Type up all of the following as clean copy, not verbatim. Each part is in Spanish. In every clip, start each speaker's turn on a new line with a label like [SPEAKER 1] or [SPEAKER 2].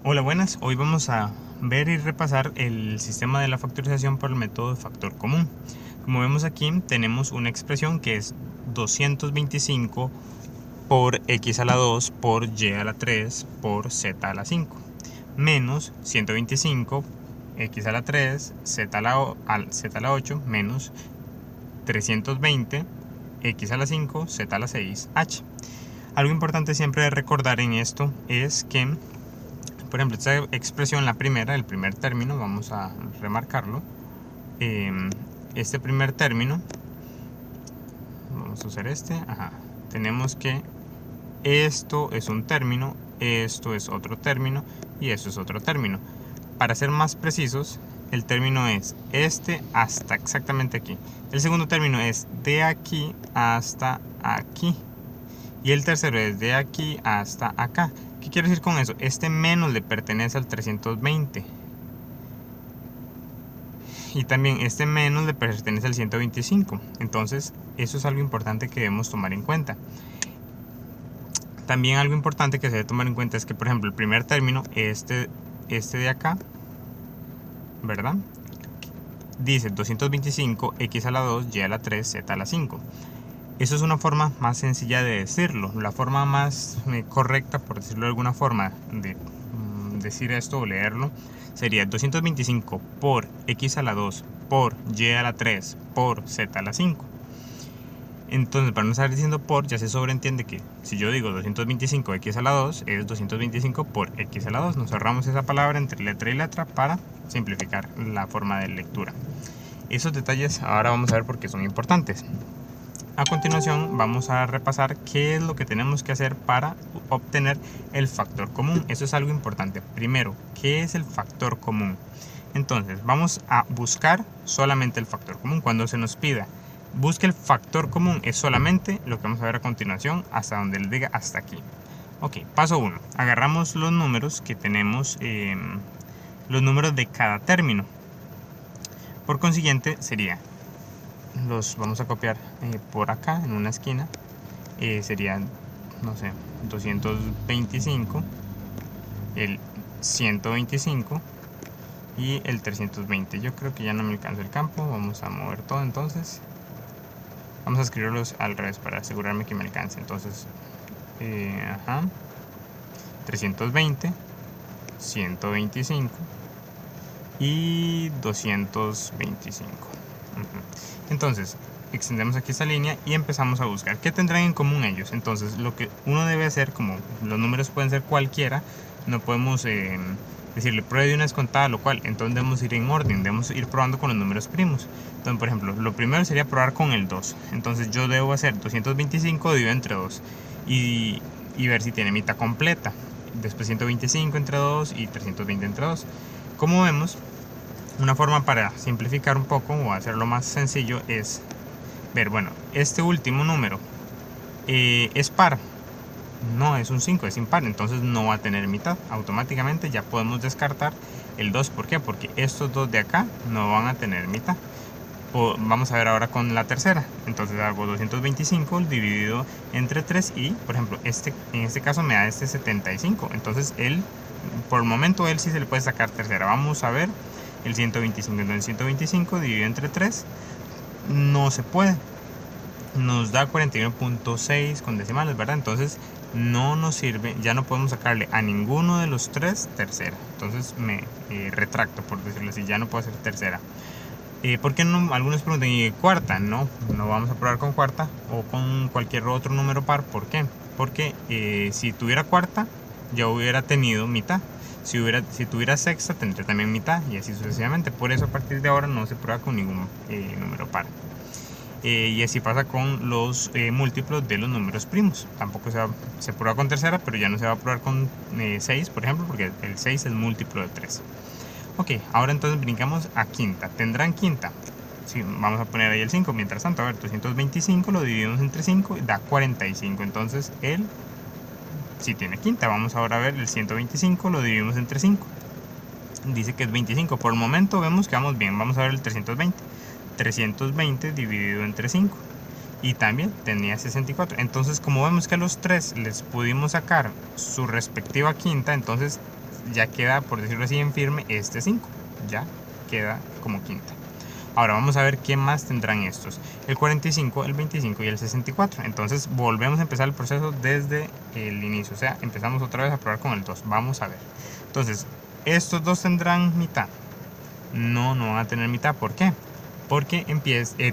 [SPEAKER 1] Hola, buenas. Hoy vamos a ver y repasar el sistema de la factorización por el método de factor común. Como vemos aquí, tenemos una expresión que es 225 por x a la 2 por y a la 3 por z a la 5 menos 125 x a la 3 z a la 8 menos 320 x a la 5 z a la 6 h. Algo importante siempre de recordar en esto es que, por ejemplo, esta expresión, la primera, el primer término, vamos a remarcarlo. Este primer término, vamos a usar tenemos que esto es un término, esto es otro término y esto es otro término. Para ser más precisos, el término es este hasta exactamente aquí. El segundo término es de aquí hasta aquí. Y el tercero es de aquí hasta acá. ¿Qué quiero decir con eso? Este menos le pertenece al 320. Y también este menos le pertenece al 125. Entonces, eso es algo importante que debemos tomar en cuenta. También algo importante que se debe tomar en cuenta es que, por ejemplo, el primer término, este de acá, ¿verdad? Dice 225 x a la 2, y a la 3, z a la 5. Eso es una forma más sencilla de decirlo. La forma más correcta, por decirlo de alguna forma, de decir esto o leerlo, sería 225 por x a la 2 por y a la 3 por z a la 5. Entonces, para no estar diciendo por, ya se sobreentiende que si yo digo 225 x a la 2 es 225 por x a la 2. Nos ahorramos esa palabra entre letra y letra para simplificar la forma de lectura. Esos detalles ahora vamos a ver por qué son importantes. A continuación vamos a repasar qué es lo que tenemos que hacer para obtener el factor común. Eso es algo importante. Primero, ¿qué es el factor común? Entonces, vamos a buscar solamente el factor común. Cuando se nos pida busque el factor común, es solamente lo que vamos a ver a continuación, hasta donde le diga hasta aquí. Ok, paso 1. Agarramos los números que tenemos, los números de cada término. Por consiguiente, sería, los vamos a copiar por acá en una esquina. Serían, no sé, 225, el 125 y el 320. Yo creo que ya no me alcanza el campo. Vamos a mover todo entonces. Vamos a escribirlos al revés para asegurarme que me alcance. Entonces, 320, 125 y 225. Entonces, extendemos aquí esta línea y empezamos a buscar qué tendrán en común ellos. Entonces, lo que uno debe hacer, como los números pueden ser cualquiera, no podemos decirle pruebe de una descontada, lo cual, entonces debemos ir en orden, debemos ir probando con los números primos. Entonces, por ejemplo, lo primero sería probar con el 2. Entonces yo debo hacer 225 dividido entre 2 y ver si tiene mitad completa. Después 125 entre 2 y 320 entre 2. Como vemos, una forma para simplificar un poco o hacerlo más sencillo es ver, bueno, este último número es par. No, es un 5, es impar, entonces no va a tener mitad. Automáticamente ya podemos descartar el 2. ¿Por qué? Porque estos dos de acá no van a tener mitad. Vamos a ver ahora con la tercera. Entonces hago 225 dividido entre 3 y, por ejemplo, en este caso me da este 75. Entonces por el momento él sí se le puede sacar tercera. Vamos a ver el 125. Entonces 125 dividido entre 3 no se puede. Nos da 41.6 con decimales, ¿verdad? Entonces no nos sirve, ya no podemos sacarle a ninguno de los tres tercera. Entonces me retracto, por decirlo así, ya no puedo hacer tercera. ¿Por qué no? Algunos preguntan, ¿y cuarta? No vamos a probar con cuarta o con cualquier otro número par. ¿Por qué? Porque si tuviera cuarta, ya hubiera tenido mitad. Si tuviera sexta, tendría también mitad y así sucesivamente. Por eso a partir de ahora no se prueba con ningún número par. Y así pasa con los múltiplos de los números primos. Tampoco se prueba con tercera, pero ya no se va a probar con 6, por ejemplo, porque el 6 es múltiplo de 3. Ok, ahora entonces brincamos a quinta. ¿Tendrán quinta? Sí, vamos a poner ahí el 5. Mientras tanto, a ver, 225 lo dividimos entre 5 y da 45. Entonces él sí tiene quinta. Vamos ahora a ver el 125 lo dividimos entre 5. Dice que es 25. Por el momento vemos que vamos bien. Vamos a ver el 320. 320 dividido entre 5. Y también tenía 64. Entonces, como vemos que a los tres les pudimos sacar su respectiva quinta, entonces ya queda, por decirlo así, en firme este 5. Ya queda como quinta. Ahora vamos a ver qué más tendrán estos. El 45, el 25 y el 64. Entonces volvemos a empezar el proceso desde el inicio. O sea, empezamos otra vez a probar con el 2. Vamos a ver. Entonces, ¿estos dos tendrán mitad? No, no van a tener mitad. ¿Por qué? Porque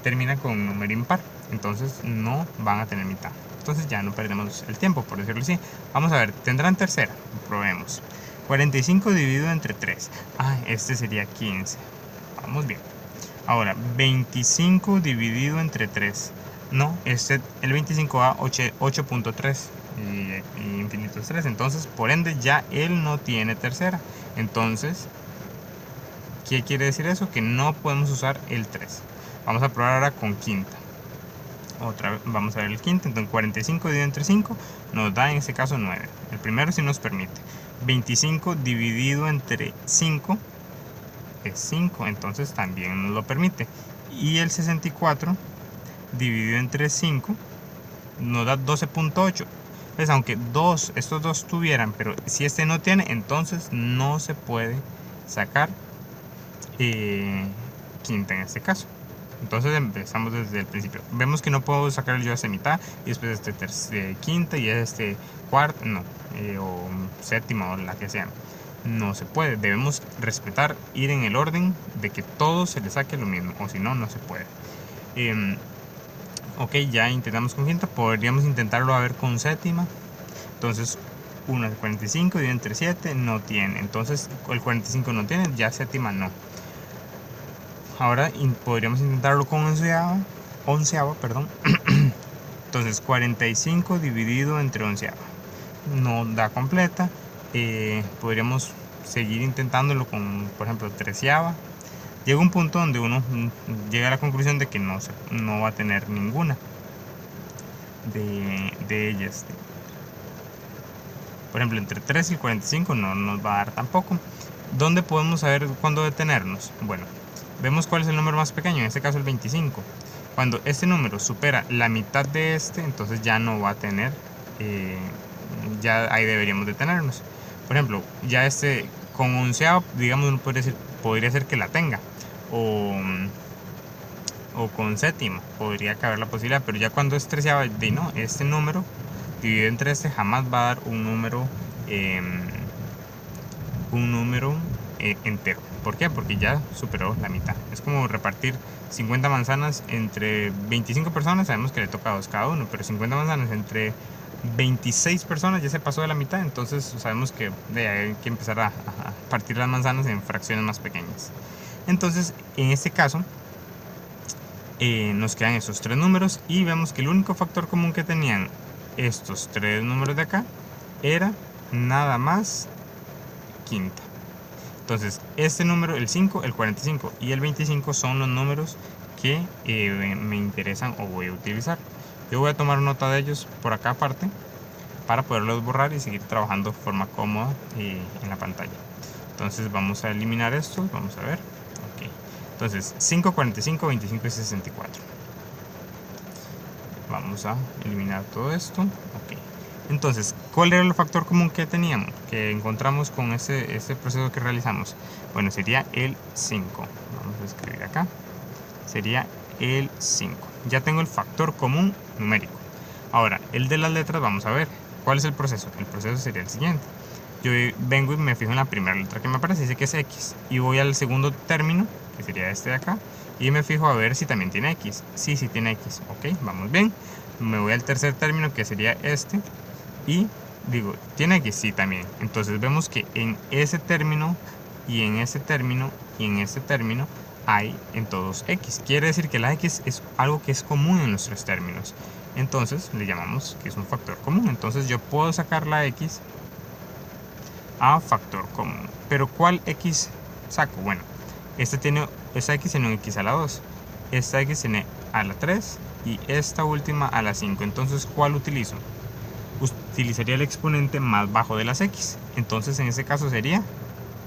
[SPEAKER 1] termina con un número impar. Entonces no van a tener mitad. Entonces ya no perdemos el tiempo, por decirlo así. Vamos a ver, ¿tendrán tercera? Probemos. 45 dividido entre 3. Este sería 15. Vamos bien. Ahora, 25 dividido entre 3. No, el 25 da 8.3 y infinitos 3. Entonces, por ende, ya él no tiene tercera. Entonces, ¿qué quiere decir eso? Que no podemos usar el 3. Vamos a probar ahora con quinta. Otra vez, vamos a ver el quinto. Entonces, 45 dividido entre 5 nos da en este caso 9. El primero sí nos permite. 25 dividido entre 5 es 5, entonces también nos lo permite. Y el 64 dividido entre 5 nos da 12.8. Pues aunque estos dos tuvieran, pero si este no tiene, entonces no se puede sacar quinta en este caso. Entonces empezamos desde el principio. Vemos que no puedo sacar yo esta mitad y después quinta y cuarta, no, o séptima o la que sea. No se puede, debemos respetar, ir en el orden de que todo se le saque lo mismo, o si no, no se puede. Ok, ya intentamos con quinta, podríamos intentarlo a ver con séptima. Entonces, 45 dividido entre 7 no tiene, entonces el 45 no tiene, ya séptima no. Ahora podríamos intentarlo con onceava, perdón. Entonces, 45 dividido entre onceava no da completa. Podríamos seguir intentándolo con, por ejemplo, treceava. Llega un punto donde uno llega a la conclusión de que no va a tener ninguna de ellas. Por ejemplo, entre 3 y 45 no nos va a dar tampoco. ¿Dónde podemos saber cuándo detenernos? Bueno, vemos cuál es el número más pequeño, en este caso el 25. Cuando este número supera la mitad de entonces ya no va a tener, ya ahí deberíamos detenernos. Por ejemplo, ya con onceava, digamos, uno podría ser que la tenga, o con séptima, podría caber la posibilidad, pero ya cuando es treceava, no, este número dividido entre jamás va a dar un número entero. ¿Por qué? Porque ya superó la mitad. Es como repartir 50 manzanas entre 25 personas, sabemos que le toca a 2 cada uno, pero 50 manzanas entre 26 personas ya se pasó de la mitad, entonces sabemos que hay que empezar a partir las manzanas en fracciones más pequeñas. Entonces, en este caso, nos quedan esos tres números y vemos que el único factor común que tenían estos tres números de acá era nada más quinta. Entonces, este número, el 5, el 45 y el 25 son los números que me interesan o voy a utilizar. Yo voy a tomar nota de ellos por acá aparte para poderlos borrar y seguir trabajando de forma cómoda en la pantalla. Entonces vamos a eliminar estos, vamos a ver. Okay. Entonces 5, 45, 25 y 64. Vamos a eliminar todo esto. Okay. Entonces, ¿cuál era el factor común que teníamos, que encontramos con ese proceso que realizamos? Bueno, sería el 5. Vamos a escribir acá. Sería el 5. Ya tengo el factor común numérico. Ahora, el de las letras, vamos a ver. ¿Cuál es el proceso? El proceso sería el siguiente. Yo vengo y me fijo en la primera letra que me aparece, dice que es X. Y voy al segundo término, que sería este de acá. Y me fijo a ver si también tiene X. Sí, sí tiene X. Ok, vamos bien. Me voy al tercer término, que sería este. Y digo, ¿tiene X? Sí, también. Entonces vemos que en ese término, y en ese término, y en este término, hay en todos X. Quiere decir que la X es algo que es común en nuestros términos. Entonces le llamamos que es un factor común. Entonces yo puedo sacar la X a factor común. Pero ¿cuál X saco? Bueno, esta X tiene un X a la 2. Esta X tiene a la 3. Y esta última a la 5. Entonces, ¿cuál utilizo? Utilizaría el exponente más bajo de las X. Entonces en este caso sería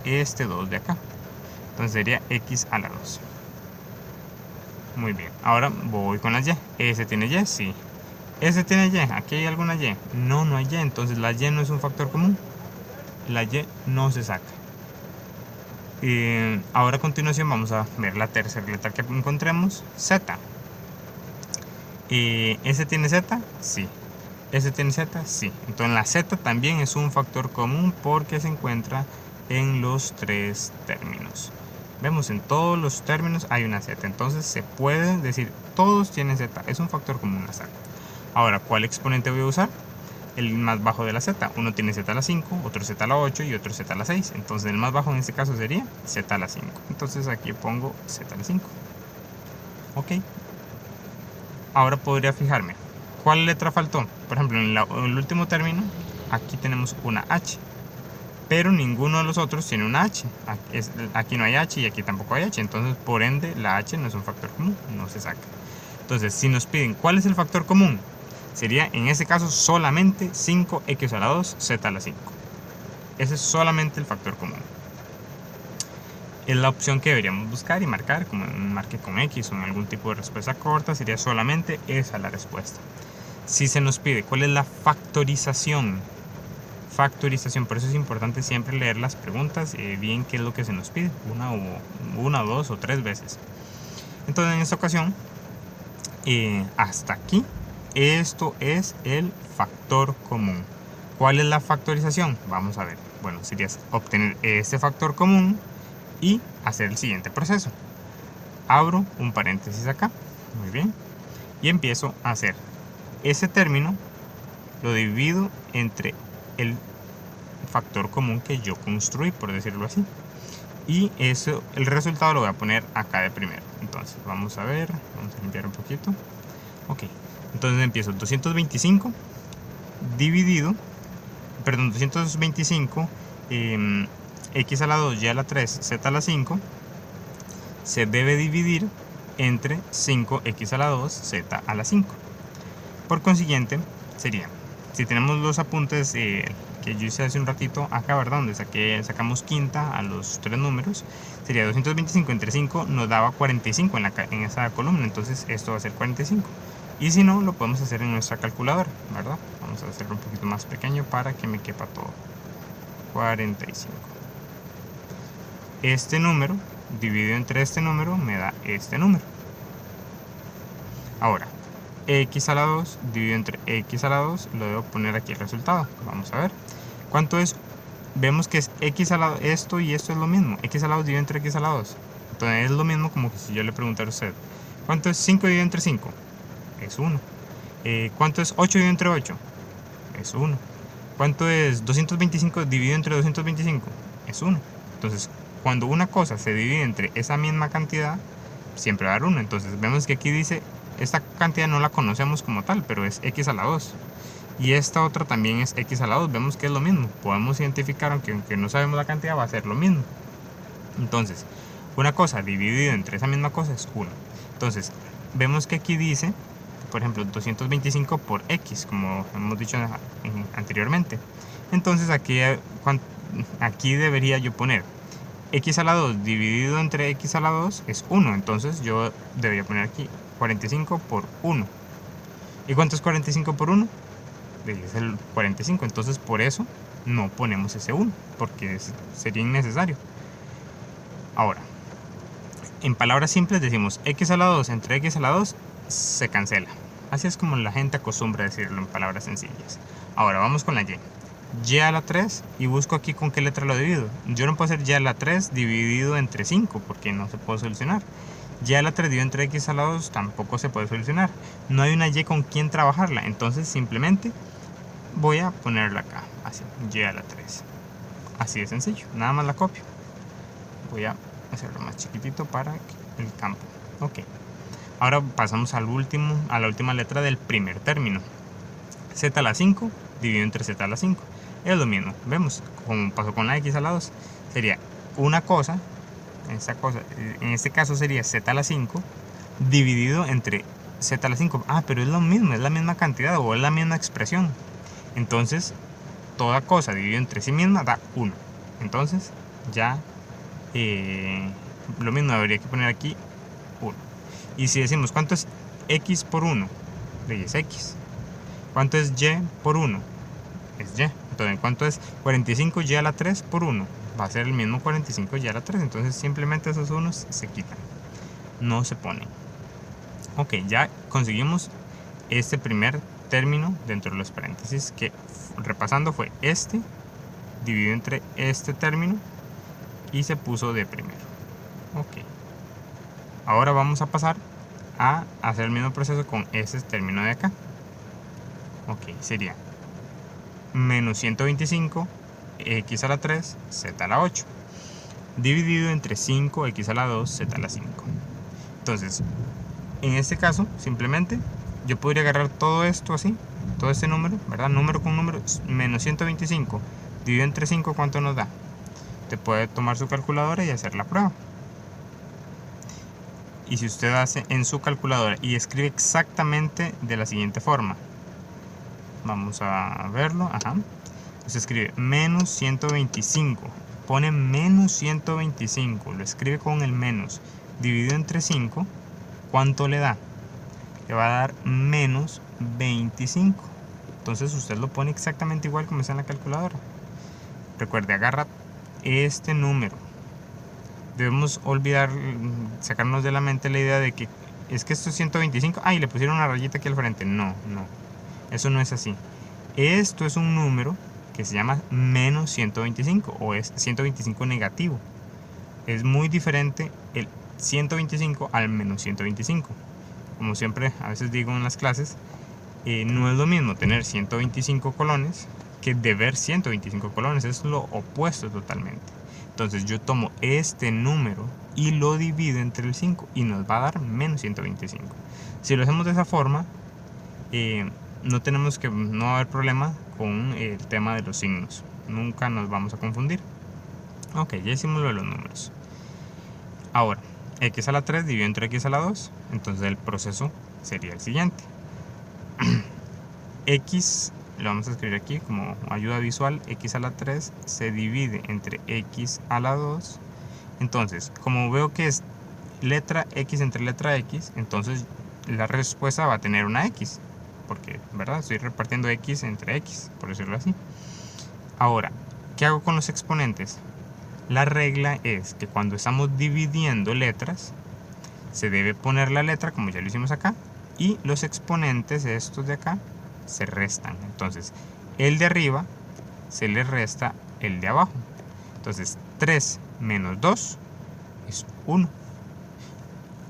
[SPEAKER 1] este 2 de acá. Entonces sería X a la 2. Muy bien, ahora voy con las Y. ¿Ese tiene Y? Sí. ¿Ese tiene Y? ¿Aquí hay alguna Y? No, no hay Y. Entonces la Y no es un factor común. la y no se saca. Ahora a continuación vamos a ver la tercera letra que encontremos, z. ¿S tiene z? Sí. ¿S tiene z? Sí. Entonces la z también es un factor común porque se encuentra en los tres términos. Vemos, en todos los términos hay una z, entonces se puede decir todos tienen z, es un factor común la z. Ahora, ¿cuál exponente voy a usar? El más bajo de la z. Uno tiene z a la 5, otro z a la 8 y otro z a la 6. Entonces el más bajo en este caso sería z a la 5. Entonces aquí pongo z a la 5. Ok. Ahora podría fijarme, ¿cuál letra faltó? Por ejemplo, en el último término, aquí tenemos una h. Pero ninguno de los otros tiene una h. Aquí no hay h y aquí tampoco hay h. Entonces, por ende, la h no es un factor común, no se saca. Entonces, si nos piden cuál es el factor común, sería en este caso solamente 5x a la 2 z a la 5. Ese es solamente el factor común. Es la opción que deberíamos buscar y marcar, como un marque con x o en algún tipo de respuesta corta, sería solamente esa la respuesta. Si se nos pide cuál es la factorización, por eso es importante siempre leer las preguntas bien qué es lo que se nos pide, una, dos o tres veces. Entonces en esta ocasión, hasta aquí, esto es el factor común. ¿Cuál es la factorización? Vamos a ver. Bueno, sería obtener este factor común y hacer el siguiente proceso. Abro un paréntesis acá, muy bien, y empiezo a hacer ese término, lo divido entre el factor común que yo construí, por decirlo así, y eso, el resultado lo voy a poner acá de primero. Entonces vamos a ver, vamos a limpiar un poquito. Ok, entonces empiezo 225 dividido, perdón, 225 x a la 2, y a la 3, z a la 5 se debe dividir entre 5x a la 2, z a la 5. Por consiguiente, sería, si tenemos los apuntes que yo hice hace un ratito acá, ¿verdad? Donde sacamos quinta a los tres números, sería 225 entre 5 nos daba 45 en esa columna, entonces esto va a ser 45. Y si no, lo podemos hacer en nuestra calculadora, ¿verdad? Vamos a hacerlo un poquito más pequeño para que me quepa todo. 45. Este número dividido entre este número me da este número. Ahora, x a la 2 dividido entre x a la 2, lo debo poner aquí el resultado. Vamos a ver. ¿Cuánto es? Vemos que es x a la 2, esto y esto es lo mismo. X a la 2 dividido entre x a la 2. Entonces es lo mismo como que si yo le preguntara a usted, ¿cuánto es 5 dividido entre 5? Es 1. ¿Cuánto es 8 dividido entre 8? Es 1. ¿Cuánto es 225 dividido entre 225? Es 1. Entonces, cuando una cosa se divide entre esa misma cantidad, siempre va a dar 1. Entonces vemos que aquí dice, esta cantidad no la conocemos como tal, pero es x a la 2. Y esta otra también es x a la 2. Vemos que es lo mismo. Podemos identificar, aunque no sabemos la cantidad, va a ser lo mismo. Entonces, una cosa dividida entre esa misma cosa es 1. Entonces, vemos que aquí dice, por ejemplo, 225 por x, como hemos dicho anteriormente. Entonces, aquí debería yo poner x a la 2 dividido entre x a la 2 es 1. Entonces, yo debería poner aquí 45 por 1. ¿Y cuánto es 45 por 1? Es el 45. Entonces, por eso no ponemos ese 1, porque sería innecesario. Ahora, en palabras simples decimos x a la 2 entre x a la 2 se cancela. Así es como la gente acostumbra a decirlo en palabras sencillas. Ahora vamos con la y. Y a la 3 y busco aquí con qué letra lo divido. Yo no puedo hacer y a la 3 dividido entre 5 porque no se puede solucionar. Y a la 3 dividido entre x a la 2 tampoco se puede solucionar. No hay una y con quién trabajarla. Entonces simplemente voy a ponerla acá. Así, y a la 3. Así de sencillo. Nada más la copio. Voy a hacerlo más chiquitito para el campo. Ok. Ahora pasamos a la última letra del primer término. Z a la 5 dividido entre z a la 5. Es lo mismo. Vemos como pasó con la x a la 2. Sería una cosa, en este caso sería z a la 5 dividido entre z a la 5. Ah, pero es lo mismo, es la misma cantidad o es la misma expresión. Entonces, toda cosa dividida entre sí misma da 1. Entonces, ya lo mismo habría que poner aquí 1. Y si decimos cuánto es x por 1, es x. ¿Cuánto es y por 1? Es y. Entonces Entonces, ¿cuánto es 45y a la 3 por 1? Va a ser el mismo 45y a la 3. Entonces simplemente esos unos se quitan, no se ponen. Ok, ya conseguimos este primer término dentro de los paréntesis, que repasando fue este dividido entre este término y se puso de primero. Ok, ahora vamos a pasar a hacer el mismo proceso con ese término de acá. Ok, sería menos 125 x a la 3 z a la 8 dividido entre 5 x a la 2 z a la 5. Entonces, en este caso, simplemente yo podría agarrar todo esto así, todo este número, ¿verdad? Número con número, menos 125 dividido entre 5, ¿cuánto nos da? Te puede tomar su calculadora y hacer la prueba. Y si usted hace en su calculadora y escribe exactamente de la siguiente forma, vamos a verlo, ajá. Se escribe menos 125, pone menos 125, lo escribe con el menos, dividido entre 5, ¿cuánto le da? Le va a dar menos 25. Entonces usted lo pone exactamente igual como está en la calculadora. Recuerde, agarra este número. Debemos olvidar, sacarnos de la mente la idea de que es que esto es 125, y le pusieron una rayita aquí al frente. No, eso no es así. Esto es un número que se llama menos 125 o es 125 negativo. Es muy diferente el 125 al menos 125. Como siempre a veces digo en las clases, no es lo mismo tener 125 colones que deber 125 colones, es lo opuesto totalmente. Entonces yo tomo este número y lo divido entre el 5 y nos va a dar menos 125. Si lo hacemos de esa forma, no va a haber problema con el tema de los signos. Nunca nos vamos a confundir. Ok, ya hicimos lo de los números. Ahora, x a la 3 dividido entre x a la 2. Entonces el proceso sería el siguiente. X, lo vamos a escribir aquí como ayuda visual, x a la 3 se divide entre x a la 2. Entonces, como veo que es letra x entre letra x, entonces la respuesta va a tener una x. Porque, ¿verdad? Estoy repartiendo x entre x, por decirlo así. Ahora, ¿qué hago con los exponentes? La regla es que cuando estamos dividiendo letras, se debe poner la letra, como ya lo hicimos acá, y los exponentes, estos de acá, se restan. Entonces, el de arriba se le resta el de abajo. Entonces, 3 menos 2 es 1.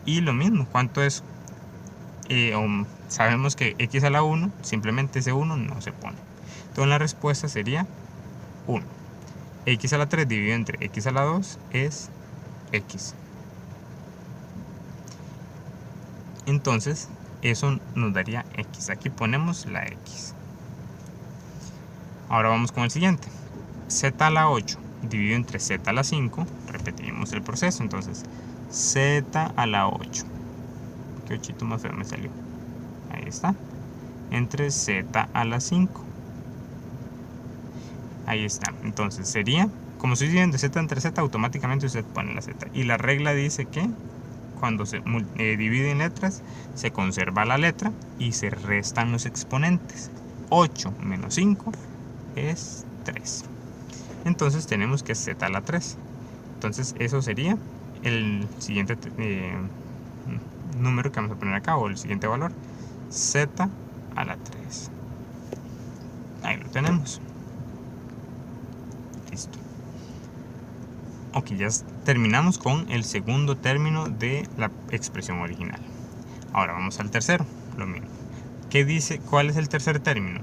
[SPEAKER 1] Y lo mismo, ¿cuánto es? Sabemos que x a la 1, simplemente ese 1 no se pone. Entonces la respuesta sería 1. X a la 3 dividido entre x a la 2 es x. Entonces eso nos daría x. Aquí ponemos la x. Ahora vamos con el siguiente. Z a la 8 dividido entre z a la 5. Repetimos el proceso. Entonces z a la 8. Qué ochito más feo me salió. Ahí está. Entre z a la 5. Ahí está. Entonces sería, como estoy dividiendo z entre z, automáticamente usted pone la z. Y la regla dice que cuando se divide en letras, se conserva la letra y se restan los exponentes. 8 menos 5 es 3. Entonces tenemos que z a la 3. Entonces eso sería el siguiente número que vamos a poner acá, o el siguiente valor, z a la 3. Ahí lo tenemos. Listo. Ok, ya terminamos con el segundo término de la expresión original. Ahora vamos al tercero, lo mismo. ¿Qué dice? ¿Cuál es el tercer término?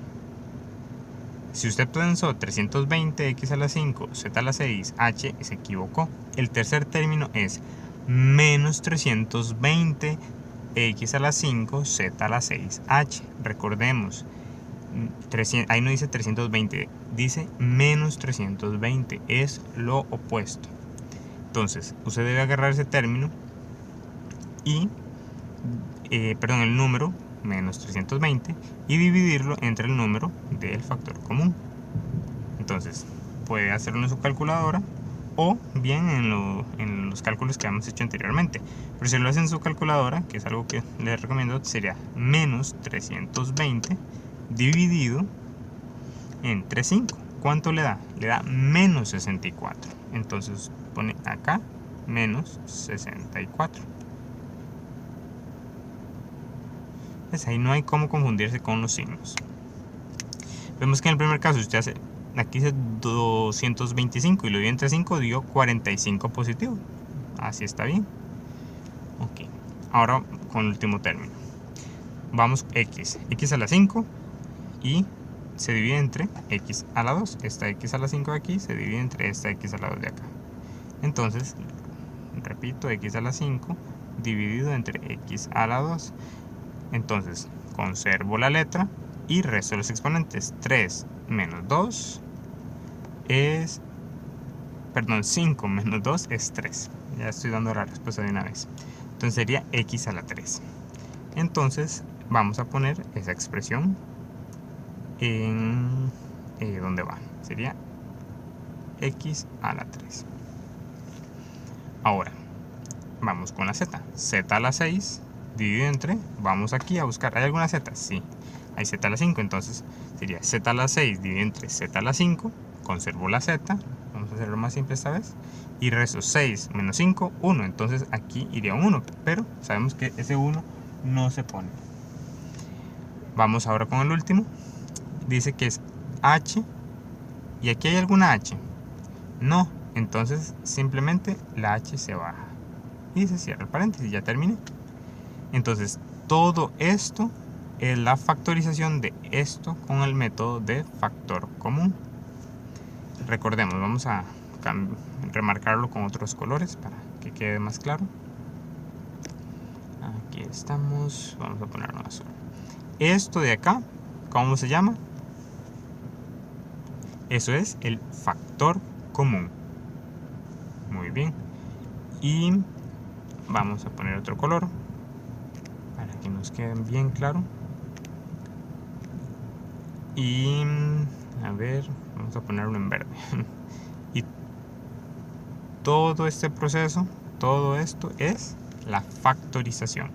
[SPEAKER 1] Si usted pensó 320 x a la 5, z a la 6, h, se equivocó. El tercer término es menos 320 x a la 5, z a la 6, h. Recordemos, ahí no dice 320, dice menos 320, es lo opuesto. Entonces, usted debe agarrar ese término y, el número menos 320 y dividirlo entre el número del factor común. Entonces, puede hacerlo en su calculadora o bien en los cálculos que hemos hecho anteriormente. Pero si lo hace en su calculadora, que es algo que les recomiendo, sería menos 320 dividido entre 5. ¿cuánto le da? Le da menos 64. Entonces pone acá menos 64. Pues ahí no hay cómo confundirse con los signos. Vemos que en el primer caso usted hace, aquí dice 225 y lo dio entre 5, dio 45 positivo. Así está bien. Ok, ahora con el último término. Vamos x a la 5 y se divide entre x a la 2. Esta x a la 5 de aquí se divide entre esta x a la 2 de acá. Entonces, repito, x a la 5 dividido entre x a la 2. Entonces, conservo la letra y resto los exponentes. 3 menos 2 es... Perdón, 5 menos 2 es 3. Ya estoy dando la respuesta de una vez. Entonces sería x a la 3. Entonces, vamos a poner esa expresión en ¿dónde va? Sería x a la 3. Ahora, vamos con la z. Z a la 6 dividido entre, vamos aquí a buscar, ¿hay alguna z? Sí, hay z a la 5, entonces sería z a la 6 dividido entre z a la 5, conservo la z, vamos a hacerlo más simple esta vez, y resto 6 menos 5, 1, entonces aquí iría un 1, pero sabemos que ese 1 no se pone. Vamos ahora con el último, dice que es h, y aquí hay alguna h, no, entonces simplemente la h se baja, y se cierra el paréntesis, ya terminé. Entonces, todo esto es la factorización de esto con el método de factor común. Recordemos, vamos a remarcarlo con otros colores para que quede más claro. Aquí estamos, vamos a ponerlo azul. Esto de acá, ¿cómo se llama? Eso es el factor común. Muy bien. Y vamos a poner otro color para que nos quede bien claro. Y a ver, vamos a ponerlo en verde. Y todo este proceso, todo esto es la factorización.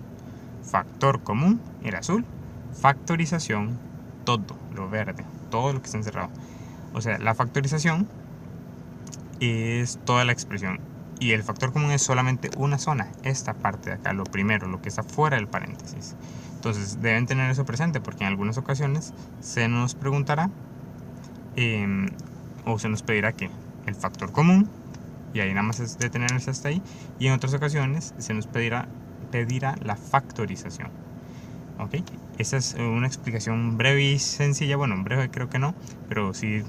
[SPEAKER 1] Factor común, el azul. Factorización, todo lo verde, todo lo que está encerrado. O sea, la factorización es toda la expresión. Y el factor común es solamente una zona, esta parte de acá, lo primero, lo que está fuera del paréntesis. Entonces deben tener eso presente porque en algunas ocasiones se nos preguntará o se nos pedirá que el factor común, y ahí nada más es detenerse hasta ahí, y en otras ocasiones se nos pedirá la factorización. ¿Ok? Esa es una explicación breve y sencilla, bueno, breve creo que no, pero sí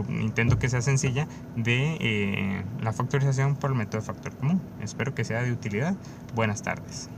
[SPEAKER 1] intento que sea sencilla de la factorización por el método de factor común. Espero que sea de utilidad. Buenas tardes.